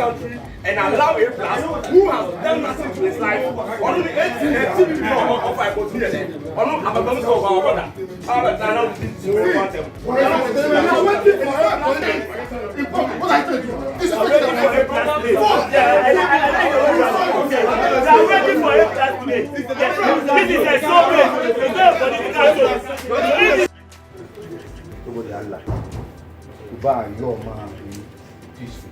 country and allow a plus who has done nothing to his life. Only the 18 people of I go to the end. Only have a bonus of our brother. How about now? We want them. What I tell you, it's already for a plus. They are ready for a plus today. This is a showcase. It's not a political show. Allah, buy your man peaceful.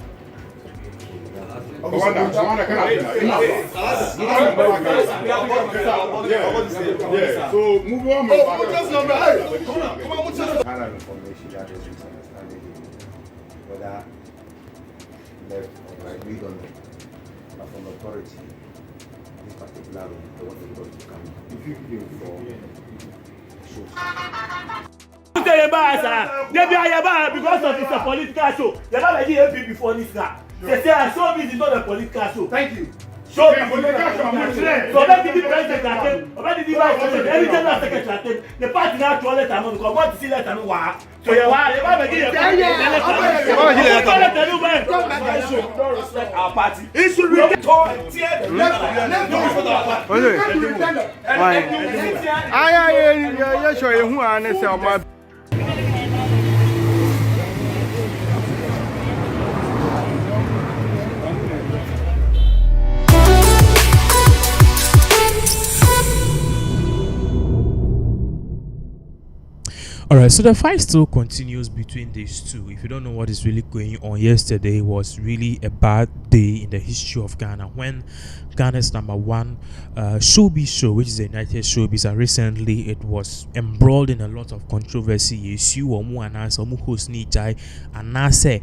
So move on. Information that is misunderstanding whether left or right, we don't know. But from authority, this particular room, they want everybody to come. If you feel for shows. Because of it's a political show. You're not like the before this guy. They say I show this is not a political show. Thank you. Show me political show. So let the president attend. Let the vice president. Every general secretary attend. The party now to let them because what to see let them know. So you want don't respect our party. It should be Alright, so the fight still continues between these two. If you don't know what is really going on, yesterday was really a bad day in the history of Ghana when Ghana's #1 showbiz show, which is the United Showbiz, and recently it was embroiled in a lot of controversy. Issue omu anasa omu host ni jai anase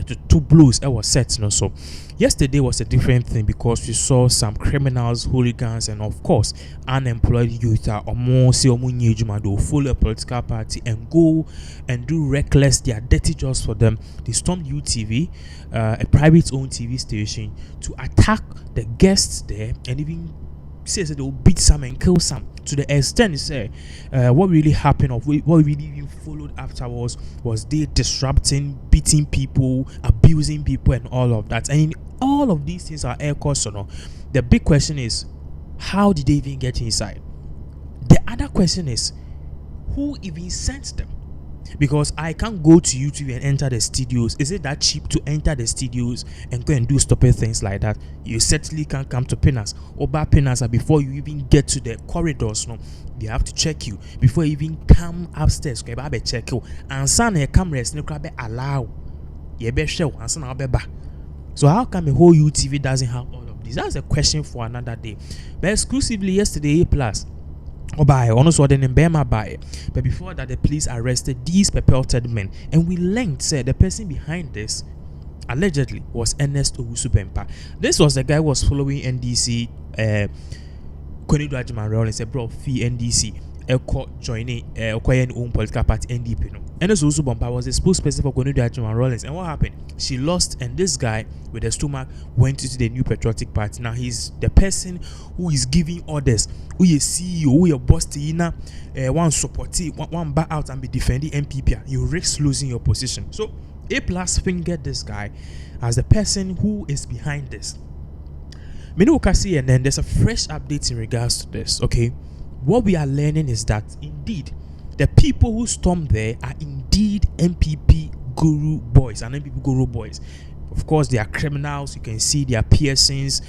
to two blows I was set no. So yesterday was a different thing because we saw some criminals, hooligans, and of course unemployed youth omu nyejuma do follow a political party and go and do reckless their dirty jobs for them. They stormed UTV, a private owned TV station, to attack the guests there and even says that they will beat some and kill some, to the extent say what really happened or what really even followed afterwards was they disrupting, beating people, abusing people, and all of that. And all of these things are air costs. The big question is, how did they even get inside? The other question is, who even sent them? Because I can't go to YouTube and enter the studios. Is it that cheap to enter the studios and go and do stupid things like that? You certainly can't come to Penas or bar Penas before you even get to the corridors. No, they have to check you before you even come upstairs. Check you and son a cameras no crab allow. You be show and son be back. So how come a whole UTV doesn't have all of this? That's a question for another day. But exclusively yesterday, A Plus. But before that, the police arrested these pepelted men, and we learned said the person behind this allegedly was Ernest Owusu-Bempah. This was the guy who was following NDC Konidu Ajiman and said, bro, fee NDC joining acquiring own political party NDP. No, Ernest Owusu-Bempah was the spokesperson for Konidu Ajiman, and what happened? She lost, and this guy with a stomach went into the New Patriotic Party. Now he's the person who is giving orders, who is CEO, who is boss one supportee, one back out and be defending MPP. You risk losing your position. So A Plus fingered this guy as the person who is behind this. Minokasi, and then there's a fresh update in regards to this. Okay, what we are learning is that indeed the people who stormed there are indeed MPP guru boys and MPP guru boys. Of course, they are criminals. You can see their piercings,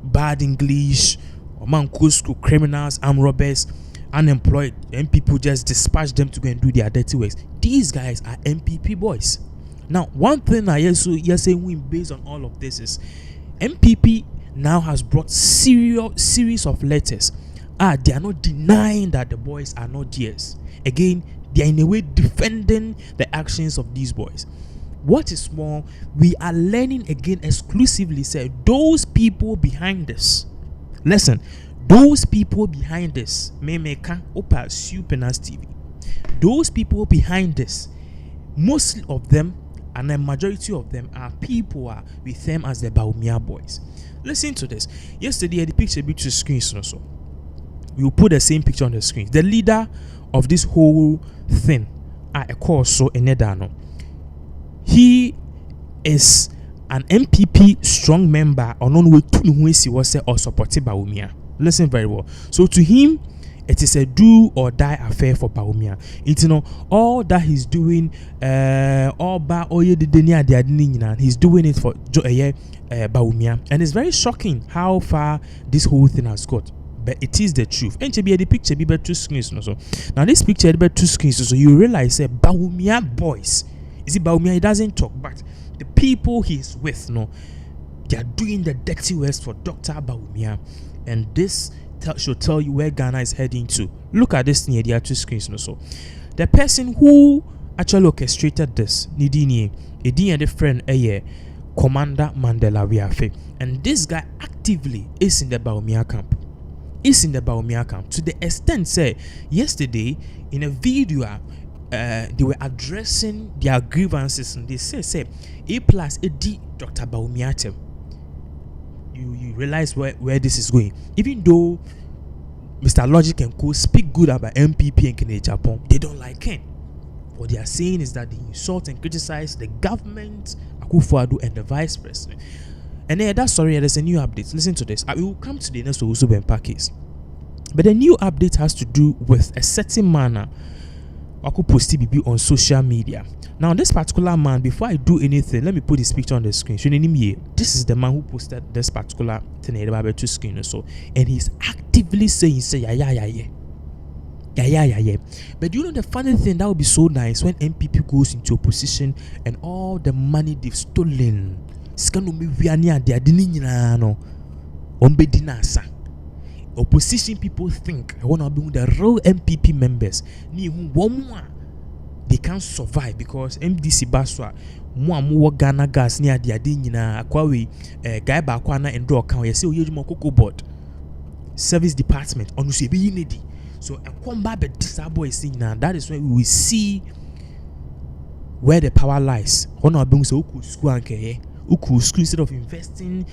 bad English, Omankusku criminals, armed robbers, unemployed, and people just dispatch them to go and do their dirty works. These guys are MPP boys. Now, one thing I saying based on all of this is MPP now has brought series of letters. They are not denying that the boys are not theirs. Again, they are in a way defending the actions of these boys. What is more, we are learning again exclusively, say, those people behind this. Listen, those people behind this, Memeka Opa Supernas TV. Those people behind this, most of them and a majority of them are people with them as the Bawumia boys. Listen to this. Yesterday, the picture bit to screens also. We will put the same picture on the screen. The leader of this whole thing, a course so Enedano. He is an MPP strong member or non way to was or supported Bawumia. Listen very well. So to him, it is a do or die affair for Bawumia. It's all that he's doing, all ba oye de denia de adinin, he's doing it for Bawumia. And it's very shocking how far this whole thing has got. But it is the truth. And to be the picture be two screens no so. Now this picture be two screens so you realize Bawumia boys. Is it Bawumia? He doesn't talk, but the people he's with, they are doing the dirty works for Dr. Bawumia. And this should tell you where Ghana is heading to. Look at this near the two screens no so. The person who actually orchestrated this, Nidini, a friend Commander Mandela Wiafe. And this guy actively is in the Bawumia camp. To the extent say yesterday in a video they were addressing their grievances and they say A+ AD Dr. Bawumia. You realize where this is going. Even though Mr. Logic and Co speak good about MPP and Kenya Japan, they don't like him. What they are saying is that they insult and criticize the government, Akufo-Addo, and the vice president. And then that's sorry, there's a new update. Listen to this. I will come to the next Usubenpa case. But the new update has to do with a certain manner Aku post BB on social media. Now, this particular man, before I do anything, let me put his picture on the screen. This is the man who posted this particular thing about to screen or so. And he's actively saying, yeah. But you know the funny thing that would be so nice when MPP goes into opposition and all the money they've stolen. Opposition people think I want to be the real MPP members. They can't survive because MDC Baswa more Ghana gas near the adinina akwawe guy bakwana and draw account. You say you cocoa board service department on unity. So a combat disable is saying now that is when we will see where the power lies. Honor being so school instead of investing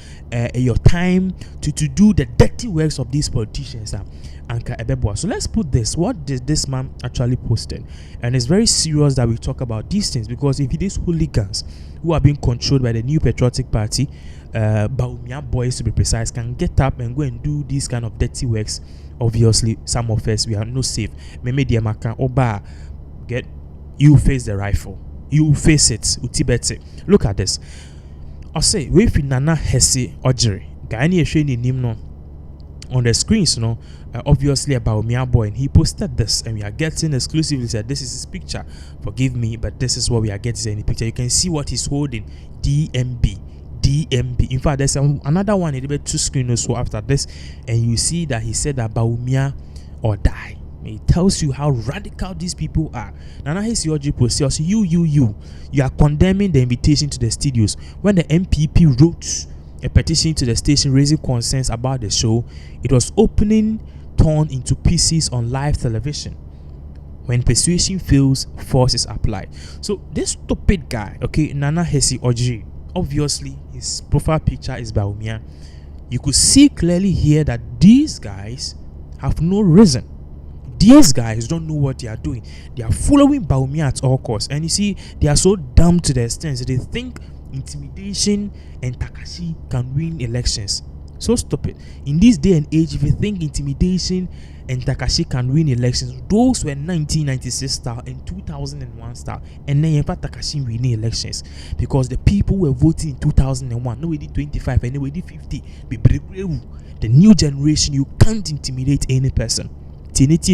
your time to do the dirty works of these politicians. So let's put this. What did this man actually posted? And it's very serious that we talk about these things because if it is hooligans who are being controlled by the new patriotic party, Bawumia boys to be precise, can get up and go and do these kind of dirty works. Obviously, some of us we are no safe. Maybe Oba get you face the rifle, you face it, utibete. Look at this. I say we fi Nana Hesse Ojiri. Gani Esheni Nimno on the screens, obviously about Bawumia boy, and he posted this, and we are getting exclusively said this is his picture. Forgive me, but this is what we are getting in the picture. You can see what he's holding. DMB. In fact, there's another one a little bit two screens so after this, and you see that he said that Bawumia or die. It tells you how radical these people are. Nana Hesi post you are condemning the invitation to the studios when the MPP wrote a petition to the station raising concerns about the show. It was opening torn into pieces on live television. When persuasion fails, force is applied. So this stupid guy, Nana Hesi Ojiri, obviously his profile picture is Bawumia. You could see clearly here that these guys have no reason. These guys don't know what they are doing. They are following Bawumia at all costs. And you see, they are so dumb to the extent that they think intimidation and Takashi can win elections. So stupid. In this day and age, if you think intimidation and Takashi can win elections, those were 1996 style and 2001 style. And then in fact Takashi winning elections. Because the people were voting in 2001. No, we did 25 and we did 50. The new generation, you can't intimidate any person. And if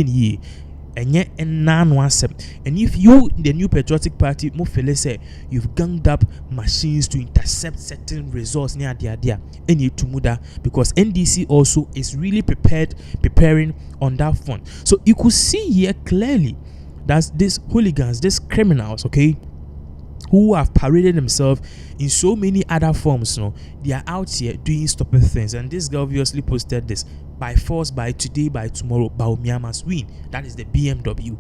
you, the new patriotic party, say you've ganged up machines to intercept certain results near the idea, and you to muda because NDC also is really preparing on that front. So you could see here clearly that these hooligans, these criminals, who have paraded themselves in so many other forms, they are out here doing stupid things. And this guy obviously posted this: by force, by today, by tomorrow, Bawumia must win. That is the BMW.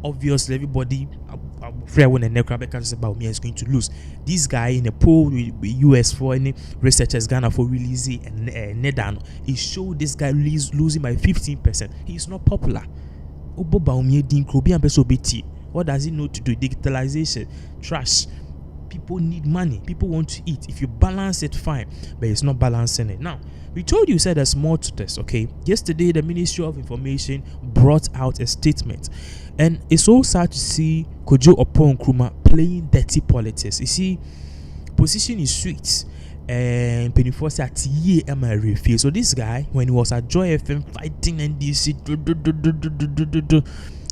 Obviously, everybody, when a Bawumia is going to lose. This guy in a poll with US for any researchers, Ghana for releasing and Nedano, he showed this guy losing by 15%. He is not popular. What does he know to do? Digitalization, trash. people need money. People want to eat. If you balance it, fine. But it's not balancing it. Now, we told you, said there's more to this, okay? Yesterday, the Ministry of Information brought out a statement. And it's so sad to see Kojo Oppong Nkrumah playing dirty politics. You see, position is sweet. And Penny at ye am I refuse. So this guy, when he was at Joy FM fighting NDC,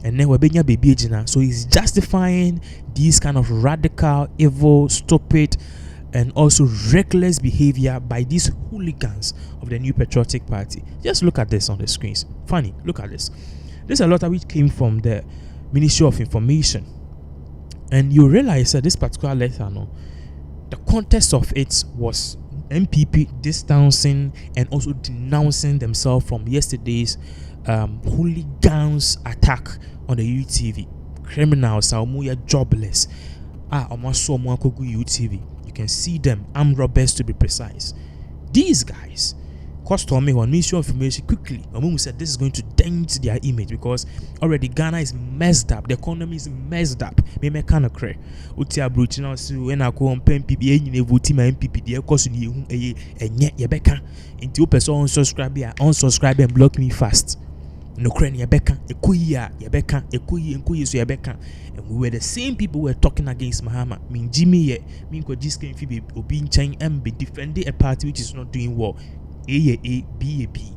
and then we're being a baby now, so he's justifying these kind of radical, evil, stupid, and also reckless behavior by these hooligans of the New Patriotic Party. Just look at this on the screens. Funny, look at this. There's a lot of which came from the Ministry of Information, and you realize that this particular letter, no, the context of it was MPP distancing and also denouncing themselves from yesterday's hooligans attack on the UTV. Criminals are more jobless. Almost so more UTV. You can see them, armed robbers to be precise. These guys cost on me on Ministry of Information quickly. Omu said this is going to dent their image because already Ghana is messed up. The economy is messed up. Me kind of cray. Uti abruchi now see when I go on MPP any vote my MPP the cost ni enye yebeka. Into person unsubscribe and block me fast. No cray yebeka. Ekuyi so yebeka. And we were the same people who were talking against Mahama. Mean Jimmy mean ko just can be obi nchen and be defending a party which is not doing well. A, B, B.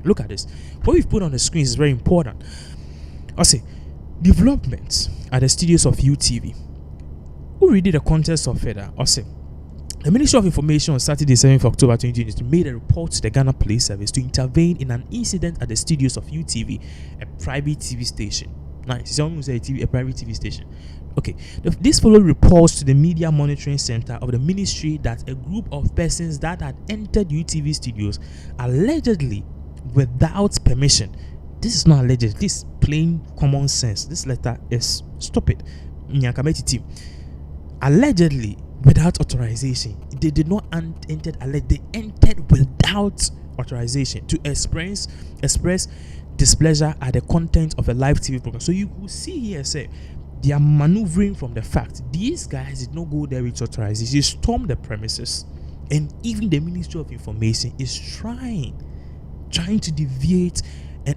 Look at this. What we've put on the screen is very important. I say, developments at the studios of UTV. Who read the context of it? I say, the Ministry of Information on Saturday, 7th October 2022 made a report to the Ghana Police Service to intervene in an incident at the studios of UTV, a private TV station. Nice. Someone say a private TV station. Okay, this followed reports to the Media Monitoring Center of the Ministry that a group of persons that had entered UTV studios allegedly without permission. This is not alleged. This is plain common sense. This letter is stupid. Allegedly without authorization. They did not enter. They entered without authorization to express displeasure at the content of a live TV program. So you will see here, say, they are maneuvering from the fact these guys did not go there with authorization. They stormed the premises, and even the Ministry of Information is trying to deviate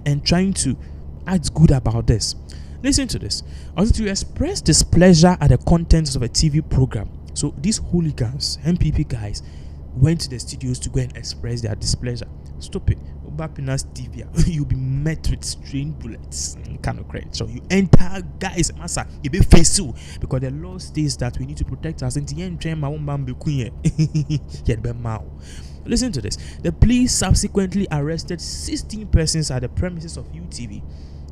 and trying to act good about this. Listen to this. Also, to express displeasure at the contents of a TV program. So these hooligans, MPP guys, went to the studios to go and express their displeasure. Stop it. You'll be met with strange bullets. Kind of crazy. So you enter, guys, massa, you be face you because the law states that we need to protect us. Listen to this. The police subsequently arrested 16 persons at the premises of UTV,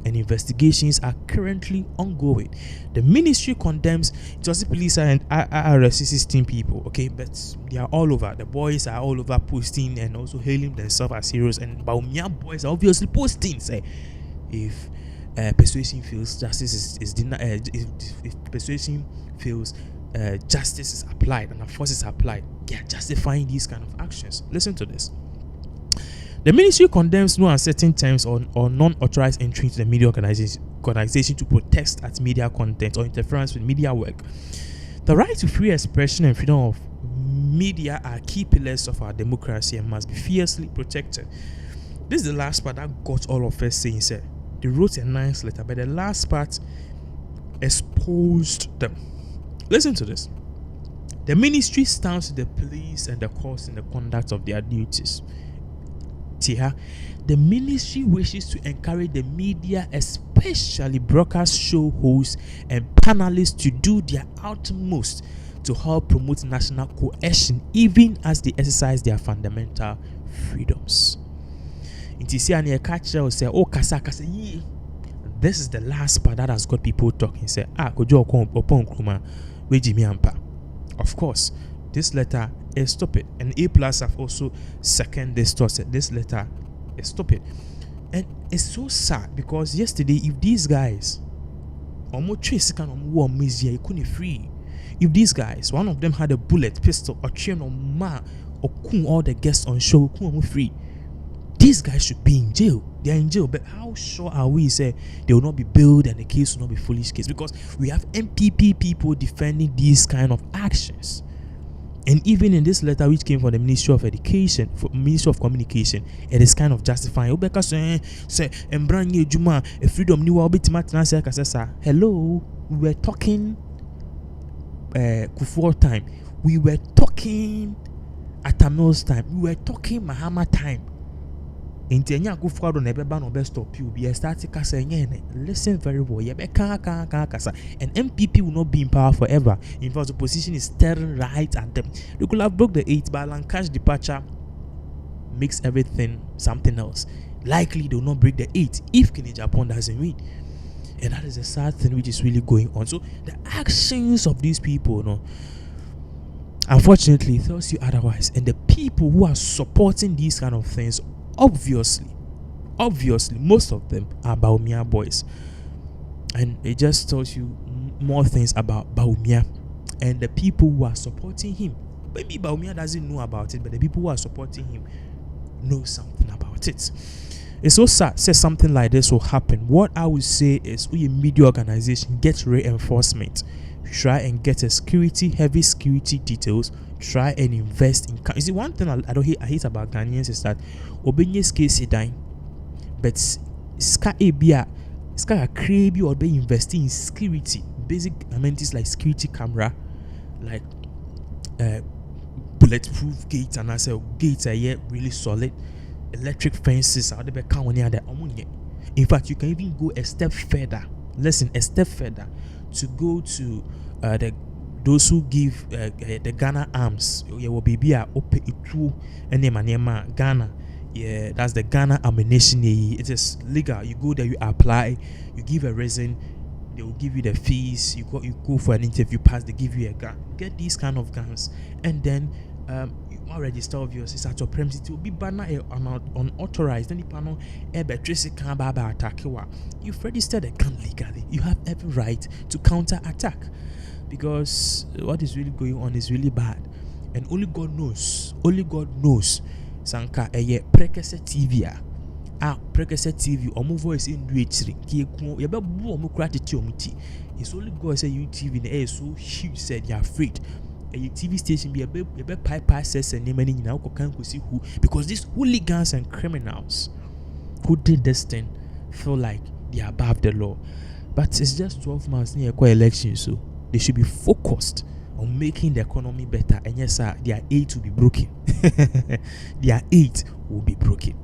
and investigations are currently ongoing. The ministry condemns. It was the police and arrested 16 people, okay, but they are all over. The boys are all over posting and also hailing themselves as heroes. And Bawumia boys are obviously posting, say, if persuasion fails, justice is denied. If persuasion fails, justice is applied and a force is applied. They are justifying these kind of actions. Listen to this. The ministry condemns no uncertain terms or non-authorized entry into the media organization to protest at media content or interference with media work. The right to free expression and freedom of media are key pillars of our democracy and must be fiercely protected. This is the last part that got all of us saying, sir. They wrote a nice letter, but the last part exposed them. Listen to this. The ministry stands with the police and the courts in the conduct of their duties. The ministry wishes to encourage the media, especially broadcast show hosts and panelists, to do their utmost to help promote national cohesion even as they exercise their fundamental freedoms. This is the last part that has got people talking. Say, of course, this letter is stupid, and A+ have also seconded this thought. This letter is stupid, and it's so sad because yesterday, if these guys, if these guys, one of them had a bullet, pistol, or chain, or all the guests on show, free. these guys should be in jail. They are in jail, but how sure are we say they will not be bailed and the case will not be foolish case? Because we have MPP people defending these kind of actions. And even in this letter which came from the Ministry of Education, Ministry of Communication, it is kind of justifying. Hello, we were talking Kufuor time. We were talking Atamil's time. We were talking Mahama time. Intenya Kufuor on ebe no best stop you. Be starting kasa nyene. Listen very well. Yebe kasa. And MPP will not be in power forever. In fact, the opposition is staring right at them. They could have broke the 8, but Lancash departure makes everything something else. Likely they will not break the 8 if Kenya Japan doesn't win. And that is a sad thing which is really going on. So the actions of these people, unfortunately, tells you otherwise. And the people who are supporting these kind of things, obviously, most of them are Bawumia boys. And it just tells you more things about Bawumia and the people who are supporting him. Maybe Bawumia doesn't know about it, but the people who are supporting him know something about it. It's so sad, say something like this will happen. What I would say is, we a media organization, get reinforcement. Try and get a heavy security details. Try and invest in. You see, one thing I hate about Ghanaians is that Obenye's case is dying, but ska crazy or be investing in security, basic amenities like security camera, like bulletproof gates, and I say gates are yet really solid. Electric fences are the count near the in fact, you can even go a step further. Listen, a step further to go to those who give the Ghana arms. Yeah, will be a open itu and Ghana. Yeah, that's the Ghana ammunition. It is legal. You go there, you apply, you give a reason, they will give you the fees. You go for an interview, pass, they give you a gun. Get these kind of guns, and then register of yours is at your premises. It will be banner unauthorized. Then the panel attack. You've registered a gun legally. You have every right to counter attack, because what is really going on is really bad, and only God knows. Sanka prekese TV prekese TV omo voice in duetri ki ekun ye be bu omo kra tete omuti. It's only God say UTV na so huge said you're afraid. A TV station be pipe access and name any now can see who, because these hooligans and criminals who did this thing feel like they are above the law. But it's just 12 months near election, so they should be focused on making the economy better. And yes, sir, their 8 will be broken. Their 8 will be broken.